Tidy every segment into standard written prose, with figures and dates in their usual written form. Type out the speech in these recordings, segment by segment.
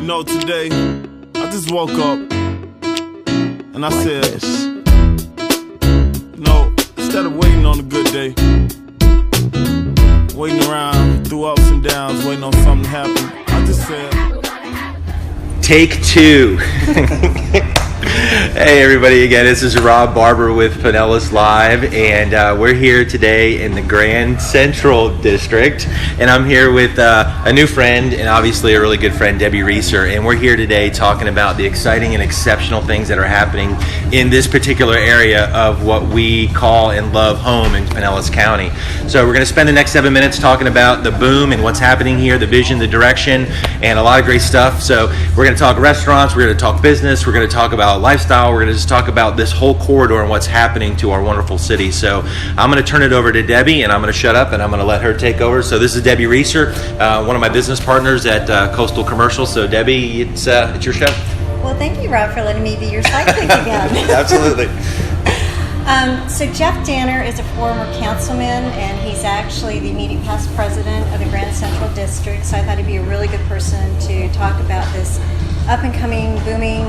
know, today, I just woke up and I said, instead of waiting on a good day, waiting around through ups and downs, waiting on something to happen, I just said, Take two. Hey everybody, again, this is Rob Barber with Pinellas Live, and we're here today in the Grand Central District, and I'm here with a new friend and obviously a really good friend, Debbie Reeser, and we're here today talking about the exciting and exceptional things that are happening in this particular area of what we call and love home in Pinellas County. So we're going to spend the next 7 minutes talking about the boom and what's happening here, the vision, the direction, and a lot of great stuff. So we're going to talk restaurants, we're going to talk business, we're going to talk about lifestyle, we're going to just talk about this whole corridor and what's happening to our wonderful city. So I'm going to turn it over to Debbie, and I'm going to shut up and I'm going to let her take over. So this is Debbie Reeser, one of my business partners at Coastal Commercial. So Debbie, it's your show. Well, thank you, Rob, for letting me be your sidekick again. Absolutely. So Jeff Danner is a former councilman, and he's actually the immediate past president of the Grand Central District. So I thought he'd be a really good person to talk about this up-and-coming, booming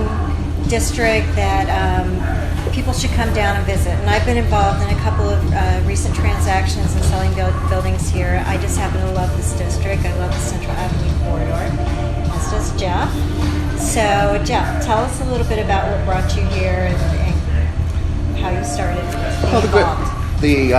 district that people should come down and visit. And I've been involved in a couple of recent transactions and selling buildings here. I just happen to love this district. I love the Central Avenue corridor, as does Jeff. So Jeff, tell us a little bit about what brought you here and how you started being involved. The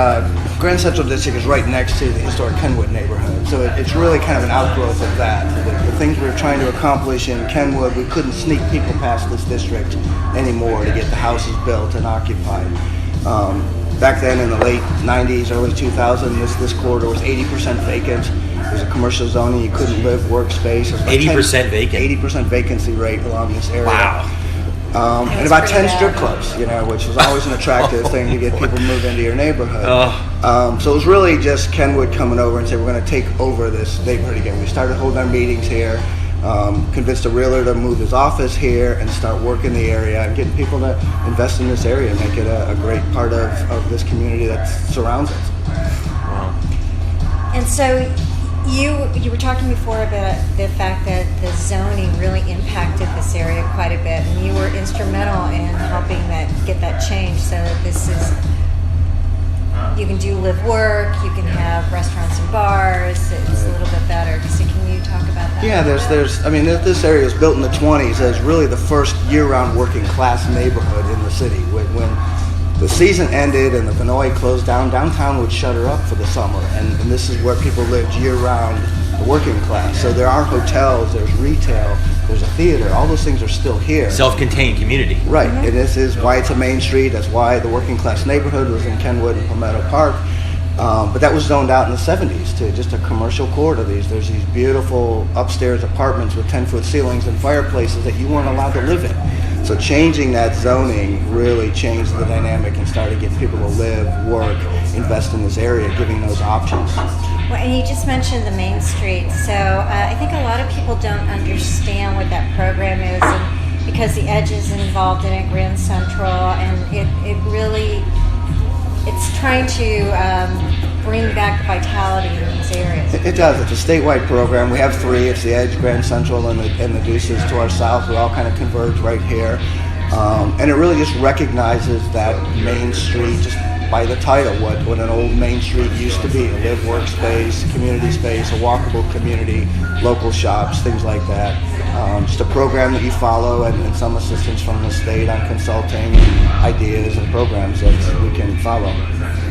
Grand Central District is right next to the historic Kenwood neighborhood, so it's really kind of an outgrowth of that. The things we were trying to accomplish in Kenwood, we couldn't sneak people past this district anymore to get the houses built and occupied. Back then in the late 90s, early 2000s, this corridor was 80% vacant. It was a commercial zoning. You couldn't live, workspace. 80% vacant? 80% vacancy rate along this area. Wow. And about 10 strip clubs, which was always an attractive thing to get people moved into your neighborhood. So it was really just Kenwood coming over and saying, we're going to take over this neighborhood again. We started holding our meetings here, convinced a realtor to move his office here and start working the area and getting people to invest in this area and make it a great part of this community that surrounds it. Wow. And so you were talking before about the fact that the zoning really impacted this area quite a bit, and you were instrumental in helping get that change so that this is, you can do live work, you can have restaurants and bars, it's a little bit better. So can you talk about that? Yeah, this area was built in the 20s as really the first year-round working class neighborhood in the city. When the season ended and the Vinoy closed down, downtown would shutter up for the summer, and this is where people lived year-round, the working class. So there are hotels, there's retail, there's a theater, all those things are still here. Self-contained community. Right, and this is why it's a main street, that's why the working class neighborhood was in Kenwood and Palmetto Park. But that was zoned out in the 70s to just a commercial corridor. There's these beautiful upstairs apartments with 10-foot ceilings and fireplaces that you weren't allowed to live in. So changing that zoning really changed the dynamic and started getting people to live, work, invest in this area, giving those options. Well, and you just mentioned the Main Street. So I think a lot of people don't understand what that program is, and because the Edge is involved in it, Grand Central, and it's trying to bring back vitality in these areas. It does. It's a statewide program. We have three. It's the Edge, Grand Central, and the Deuces to our south. We all kind of converge right here. And it really just recognizes that Main Street, just by the title, what an old Main Street used to be: a live workspace, community space, a walkable community, local shops, things like that. Just a program that you follow, and some assistance from the state on consulting, ideas, and programs that we can follow.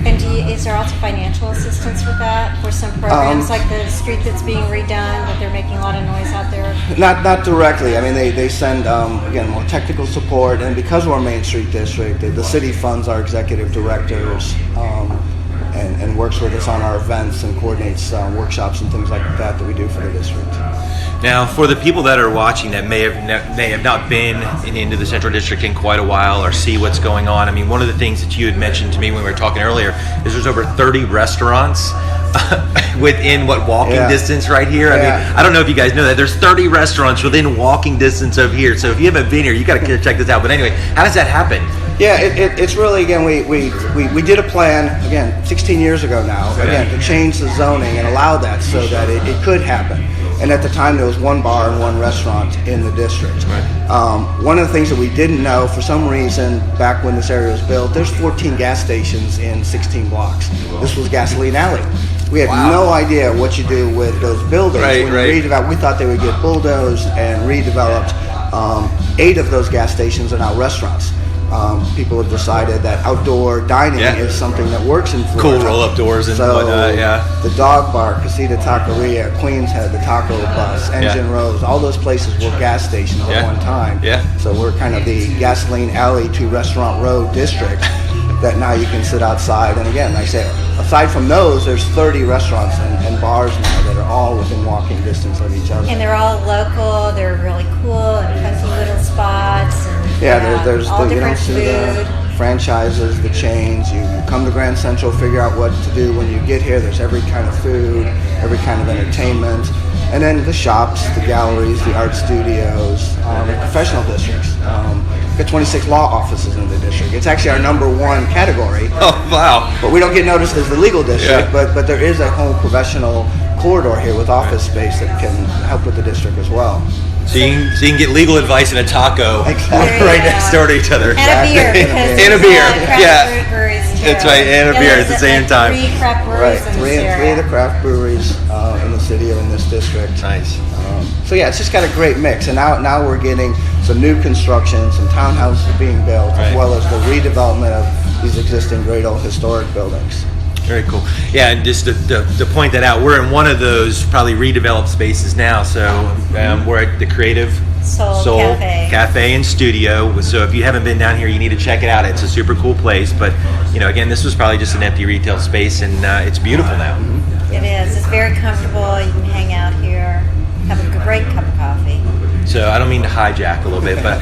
And is there also financial assistance with that for some programs, like the street that's being redone, that they're making a lot of noise out there? Not directly. I mean, they send, again, more technical support, and because we're a Main Street district, the city funds our executive directors and works with us on our events and coordinates workshops and things like that we do for the district. Now, for the people that are watching that may have not been into the Central District in quite a while or see what's going on, I mean, one of the things that you had mentioned to me when we were talking earlier is there's over 30 restaurants within walking distance right here. I mean, I don't know if you guys know that there's 30 restaurants within walking distance of here. So if you haven't been here, you got to check this out. But anyway, how does that happen? Yeah, it's really, again, we did a plan, again, 16 years ago now, again, to change the zoning and allow that so that it could happen. And at the time, there was one bar and one restaurant in the district. One of the things that we didn't know, for some reason, back when this area was built, there's 14 gas stations in 16 blocks. This was Gasoline Alley. We had no idea what you do with those buildings. We thought they would get bulldozed and redeveloped. 8 of those gas stations are now restaurants. People have decided that outdoor dining is something that works in Florida. Cool roll-up doors and whatnot, The Dog Bar, Casita Taqueria, Queens Head, the Taco Bus, Engine Rose, all those places were gas stations at one time. So we're kind of the Gasoline Alley to Restaurant Road district that now you can sit outside. And again, like I say, aside from those, there's 30 restaurants and bars now that are all within walking distance of each other. And they're all local. They're really cool and funky little spots. And, there's all you don't different see food. the franchises, the chains. You come to Grand Central, figure out what to do when you get here. There's every kind of food, every kind of entertainment. And then the shops, the galleries, the art studios, the professional districts. We've got 26 law offices in the district. It's actually our #1 category. Oh, wow. But we don't get noticed as the legal district, but there is a whole professional corridor here with office space that can help with the district as well. So you can get legal advice and a taco Exactly. right next door to each other. And a beer. And a beer, Craft breweries too. That's right, and a beer at the same time. 3 craft breweries in Three this area. of the craft breweries in the city or in this district. Nice. So it's just got a great mix, and now we're getting some new construction, some townhouses being built, as well as the redevelopment of these existing great old historic buildings. Very cool. Yeah, and just to point that out, we're in one of those probably redeveloped spaces now. So we're at the Creative Soul Cafe and Studio. So if you haven't been down here, you need to check it out. It's a super cool place. But again, this was probably just an empty retail space, and it's beautiful now. It is. It's very comfortable. You can hang out here, have a great cup of coffee. So I don't mean to hijack a little bit, but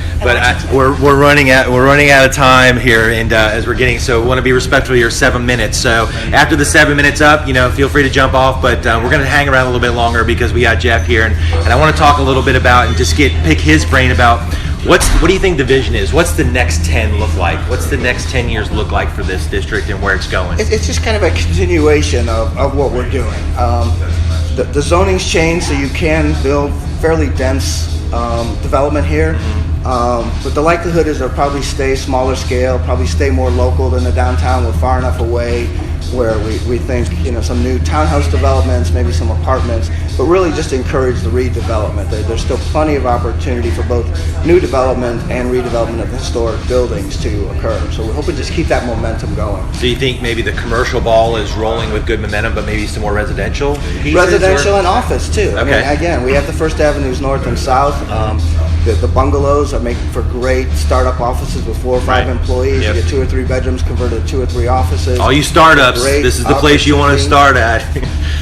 we're running out of time here, and as we're getting, so want to be respectful of your 7 minutes. So after the 7 minutes up, feel free to jump off, but we're going to hang around a little bit longer because we got Jeff here, and I want to talk a little bit about and just pick his brain about what do you think the vision is? What's the next 10 look like? What's the next 10 years look like for this district and where it's going? It's just kind of a continuation of what we're doing. The zoning's changed, so you can build fairly dense development here, but the likelihood is they'll probably stay smaller scale, probably stay more local than the downtown. We're far enough away where we think some new townhouse developments, maybe some apartments, but really just encourage the redevelopment. There's still plenty of opportunity for both new development and redevelopment of historic buildings to occur. So we're hoping to just keep that momentum going. So you think maybe the commercial ball is rolling with good momentum, but maybe some more residential pieces? Residential and office too. Okay. I mean, again, we have the First Avenues north and south. The bungalows are making for great startup offices with 4 or 5 employees. You get 2 or 3 bedrooms converted to 2 or 3 offices. All you startups, this is the place you want to start at.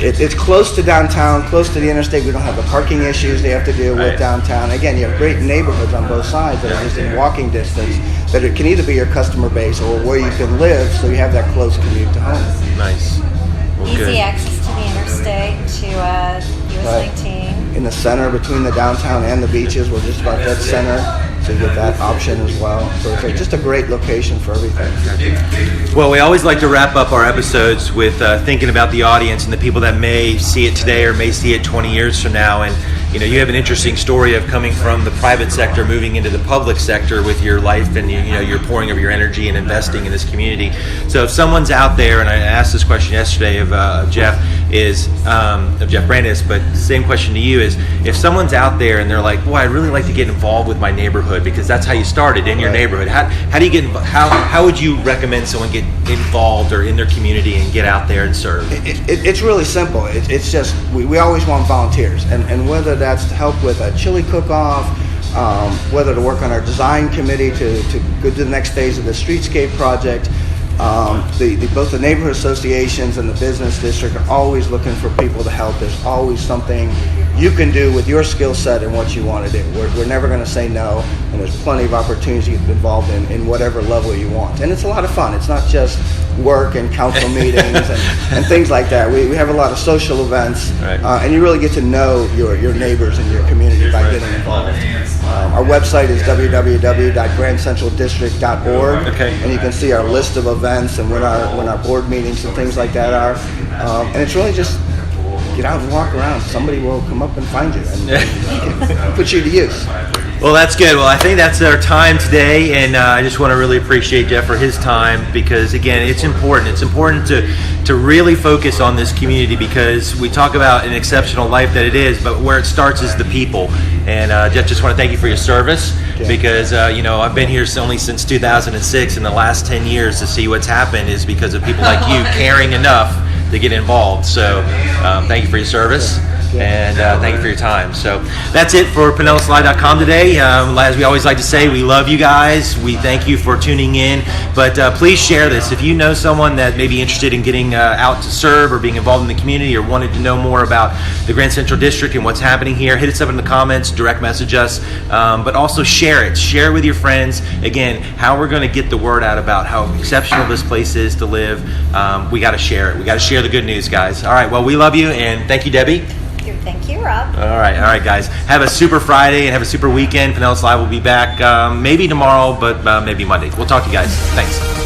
It's close to downtown, close to the interstate. We don't have the parking issues they have to deal with downtown. Again, you have great neighborhoods on both sides that are just in walking distance, that it can either be your customer base or where you can live, so you have that close commute to home. Nice. Well, Easy good. access to the interstate, to US 19. In the center, between the downtown and the beaches, we're just about dead center, so you get that option as well. So it's just a great location for everything. Well, we always like to wrap up our episodes with thinking about the audience and the people that may see it today or may see it 20 years from now. And you have an interesting story of coming from the private sector, moving into the public sector with your life, and you're pouring of your energy and investing in this community. So if someone's out there, and I asked this question yesterday of Jeff Brandis, but same question to you is, if someone's out there and they're like, boy, I'd really like to get involved with my neighborhood, because that's how you started, in your neighborhood. How do you get involved? How would you recommend someone get involved or in their community and get out there and serve? It's really simple. It's just we always want volunteers, and whether that's to help with a chili cook-off, whether to work on our design committee to go to the next phase of the streetscape project. Both the neighborhood associations and the business district are always looking for people to help. There's always something you can do with your skill set and what you want to do. We're never going to say no, and there's plenty of opportunities to get involved in whatever level you want. And it's a lot of fun. It's not just work and council meetings and things like that. We have a lot of social events, and you really get to know your neighbors and your community by getting involved. Our website is www.grandcentraldistrict.org, and you can see our list of events and when our board meetings and things like that are. And it's really just get out and walk around. Somebody will come up and find you and put you to use. Well, that's good. Well, I think that's our time today, and I just want to really appreciate Jeff for his time, because again, it's important. It's important to really focus on this community, because we talk about an exceptional life that it is, but where it starts is the people. And Jeff, just want to thank you for your service, because I've been here only since 2006, and the last 10 years to see what's happened is because of people like you caring enough to get involved. So thank you for your service. And thank you for your time. So that's it for PinellasLive.com today. As we always like to say, we love you guys. We thank you for tuning in. But please share this. If you know someone that may be interested in getting out to serve or being involved in the community, or wanted to know more about the Grand Central District and what's happening here, hit us up in the comments, direct message us, but also share it. Share with your friends. Again, how we're going to get the word out about how exceptional this place is to live. We got to share it. We got to share the good news, guys. All right. Well, we love you, and thank you, Debbie. Thank you, Rob. All right, guys. Have a super Friday and have a super weekend. Pinellas Live will be back maybe tomorrow, but maybe Monday. We'll talk to you guys. Thanks.